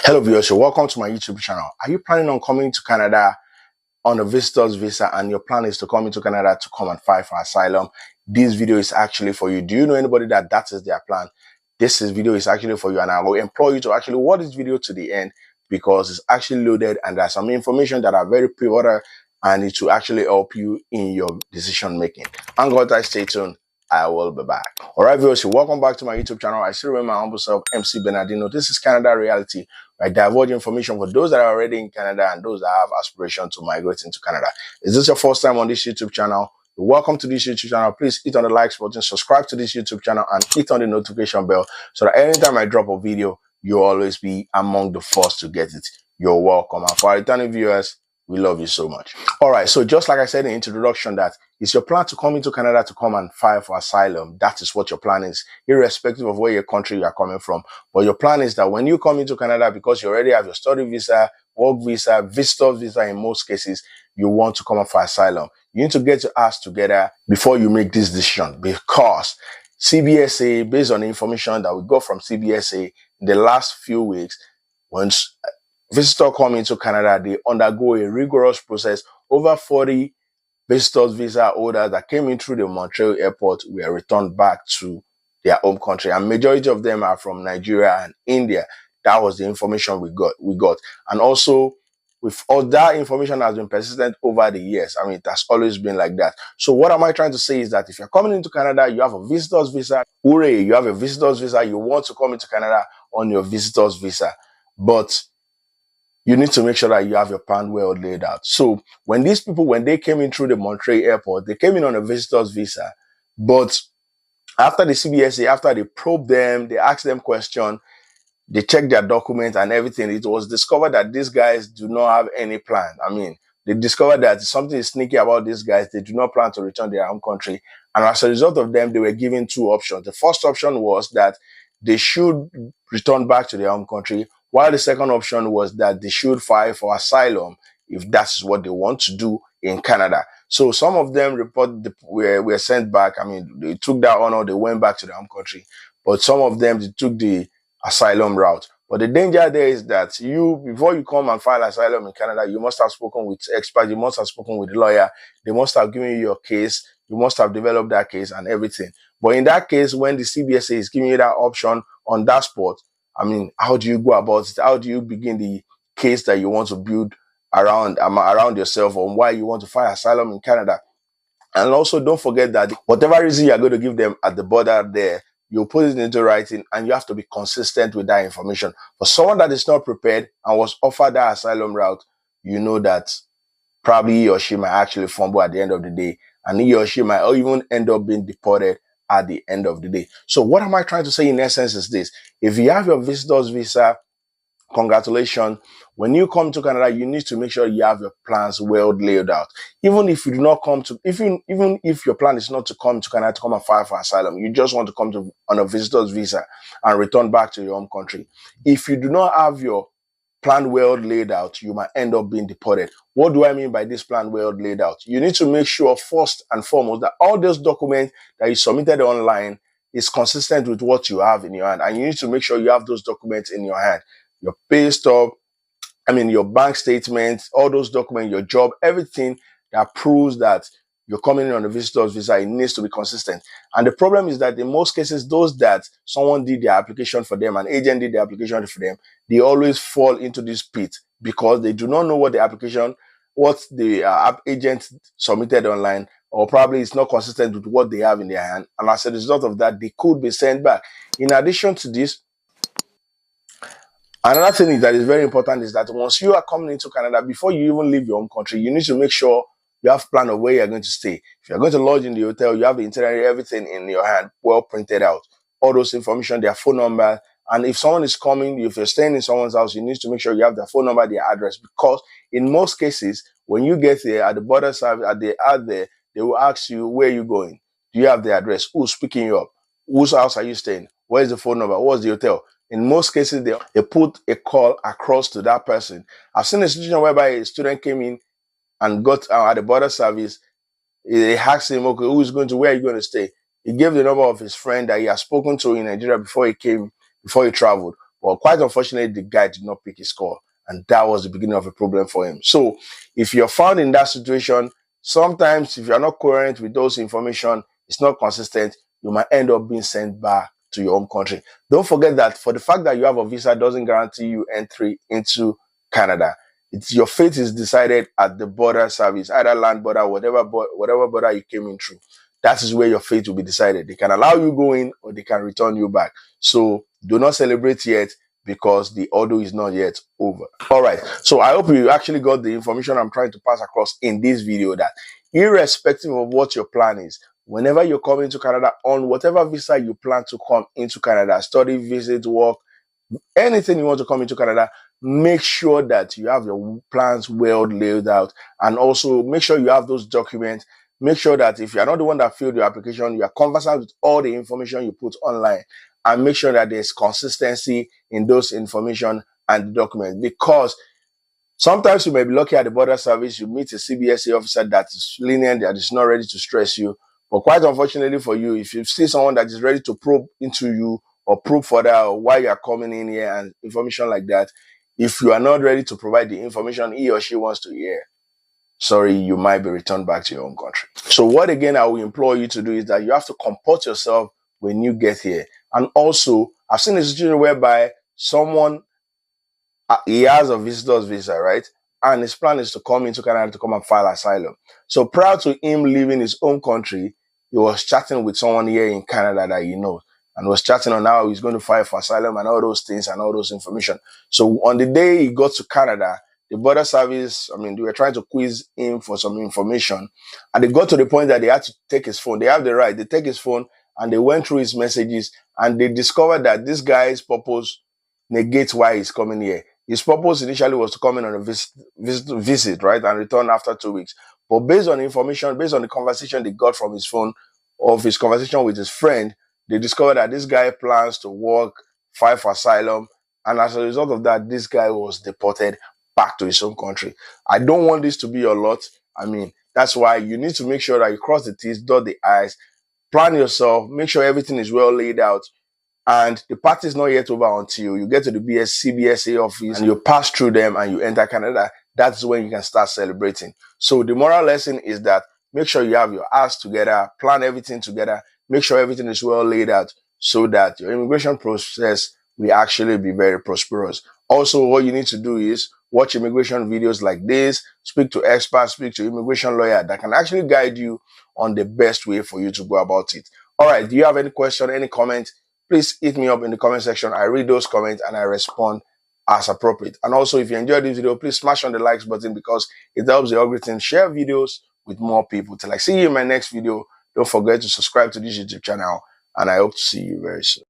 Hello viewers, welcome to my YouTube channel. Are you planning on coming to Canada on a visitor's visa and your plan is to come into Canada to come and file for asylum? This video is actually for you. Do you know anybody that is their plan? Video is actually for you, and I will implore you to actually watch this video to the end because it's actually loaded and there's some information that are very pivotal and it will actually help you in your decision making. And guys, stay tuned. I will be back. Alright viewers, welcome back to my YouTube channel. I still remember my humble self, MC Bernardino. This is Canada Reality. I divulge information for those that are already in Canada and those that have aspiration to migrate into Canada. Is this your first time on this YouTube channel? Welcome to this YouTube channel. Please hit on the like button, subscribe to this YouTube channel, and hit on the notification bell so that anytime I drop a video, you'll always be among the first to get it. You're welcome. And for our returning viewers, we love you so much. All right, so just like I said in the introduction, that it's your plan to come into Canada to come and file for asylum. That is what your plan is, irrespective of where your country you are coming from. But your plan is that when you come into Canada, because you already have your study visa, work visa, visitor's visa in most cases, you want to come up for asylum. You need to get your ass together before you make this decision, because CBSA, based on the information that we got from CBSA in the last few weeks, once visitors come into Canada, they undergo a rigorous process. Over 40 visitors visa holders that came in through the Montreal airport were returned back to their home country, and majority of them are from Nigeria and India. That was the information we got. And also, with all that information has been persistent over the years. I mean, it has always been like that. So what am I trying to say is that if you're coming into Canada, you have a visitor's visa. Hooray, you have a visitor's visa. You want to come into Canada on your visitor's visa. But you need to make sure that you have your plan well laid out. So when these people, when they came in through the Montreal airport, they came in on a visitor's visa. But after the CBSA, after they probed them, they asked them questions, they checked their documents and everything, it was discovered that these guys do not have any plan. I mean, they discovered that something is sneaky about these guys. They do not plan to return to their home country. And as a result of them, they were given two options. The first option was that they should return back to their home country, while the second option was that they should file for asylum if that's what they want to do in Canada. So some of them were sent back. I mean, they took that honor, they went back to their home country. But some of them, they took the asylum route. But the danger there is that before you come and file asylum in Canada, you must have spoken with experts, you must have spoken with a lawyer, they must have given you your case, you must have developed that case and everything. But in that case, when the CBSA is giving you that option on that spot, I mean, how do you go about it? How do you begin the case that you want to build around yourself, on why you want to file asylum in Canada? And also, don't forget that whatever reason you're going to give them at the border there, you put it into writing, and you have to be consistent with that information. For someone that is not prepared and was offered that asylum route, you know that probably he or she might actually fumble at the end of the day, and he or she might even end up being deported at the end of the day. So what am I trying to say in essence is this: if you have your visitor's visa, congratulations. When you come to Canada, you need to make sure you have your plans well laid out. Even if you do not come to, even if your plan is not to come to Canada to come and file for asylum, you just want to come to on a visitor's visa and return back to your home country. If you do not have your plan well laid out, you might end up being deported. What do I mean by this plan well laid out? You need to make sure first and foremost that all those documents that you submitted online is consistent with what you have in your hand, and you need to make sure you have those documents in your hand. Your pay stub, your bank statements, all those documents, your job, everything that proves that you're coming in on a visitor's visa, it needs to be consistent. And the problem is that in most cases, those that someone did the application for them, an agent did the application for them, they always fall into this pit because they do not know what the agent submitted online, or probably it's not consistent with what they have in their hand. And as a result of that, they could be sent back. In addition to this, another thing that is very important is that once you are coming into Canada, before you even leave your home country, you need to make sure you have a plan of where you're going to stay. If you're going to lodge in the hotel, you have the itinerary, everything in your hand, well printed out. All those information, their phone number. And if someone is coming, if you're staying in someone's house, you need to make sure you have their phone number, their address. Because in most cases, when you get there at the border service, they will ask you, where are you going? Do you have the address? Who's picking you up? Whose house are you staying? Where's the phone number? What's the hotel? In most cases, they put a call across to that person. I've seen a situation whereby a student came in and got at the border service. They asked him, okay, where are you going to stay? He gave the number of his friend that he had spoken to in Nigeria before he traveled. Well, quite unfortunately, the guy did not pick his call, and that was the beginning of a problem for him. So if you're found in that situation, sometimes if you're not coherent with those information, it's not consistent, you might end up being sent back to your home country. Don't forget that for the fact that you have a visa doesn't guarantee you entry into Canada. It's your fate is decided at the border service, either land border, whatever border you came in through. That is where your fate will be decided. They can allow you go in or they can return you back. So do not celebrate yet because the order is not yet over. All right. So I hope you actually got the information I'm trying to pass across in this video, that irrespective of what your plan is, whenever you're coming to Canada on whatever visa you plan to come into Canada, study, visit, work, anything you want to come into Canada, make sure that you have your plans well laid out, and also make sure you have those documents. Make sure that if you're not the one that filled your application, you are conversant with all the information you put online, and make sure that there's consistency in those information and the documents, because sometimes you may be lucky at the border service, you meet a CBSA officer that is lenient, that is not ready to stress you. But quite unfortunately for you, if you see someone that is ready to probe into you or probe further or why you are coming in here and information like that, if you are not ready to provide the information he or she wants to hear, sorry, you might be returned back to your own country. So what again I will implore you to do is that you have to comport yourself when you get here. And also, I've seen a situation whereby someone, he has a visitor's visa, right? And his plan is to come into Canada to come and file asylum. So prior to him leaving his own country, he was chatting with someone here in Canada that he knows, and was chatting on how he's going to file for asylum and all those things and all those information. So on the day he got to Canada, the border service, I mean, they were trying to quiz him for some information, and they got to the point that they had to take his phone. They have the right. They take his phone and they went through his messages, and they discovered that this guy's purpose negates why he's coming here. His purpose initially was to come in on a visit, right, and return after 2 weeks. But based on information, based on the conversation they got from his phone, of his conversation with his friend, they discovered that this guy plans to work, file for asylum, and as a result of that, this guy was deported back to his own country. I don't want this to be your lot. I mean, that's why you need to make sure that you cross the T's, dot the I's, plan yourself, make sure everything is well laid out. And the party is not yet over until you get to the CBSA office and you pass through them and you enter Canada. That's when you can start celebrating. So the moral lesson is that make sure you have your ass together, plan everything together, make sure everything is well laid out so that your immigration process will actually be very prosperous. Also, what you need to do is watch immigration videos like this, speak to experts, speak to immigration lawyer that can actually guide you on the best way for you to go about it. All right, do you have any question, any comment? Please hit me up in the comment section. I read those comments and I respond as appropriate. And also, if you enjoyed this video, please smash on the likes button because it helps the algorithm share videos with more people. Till I see you in my next video, don't forget to subscribe to this YouTube channel, and I hope to see you very soon.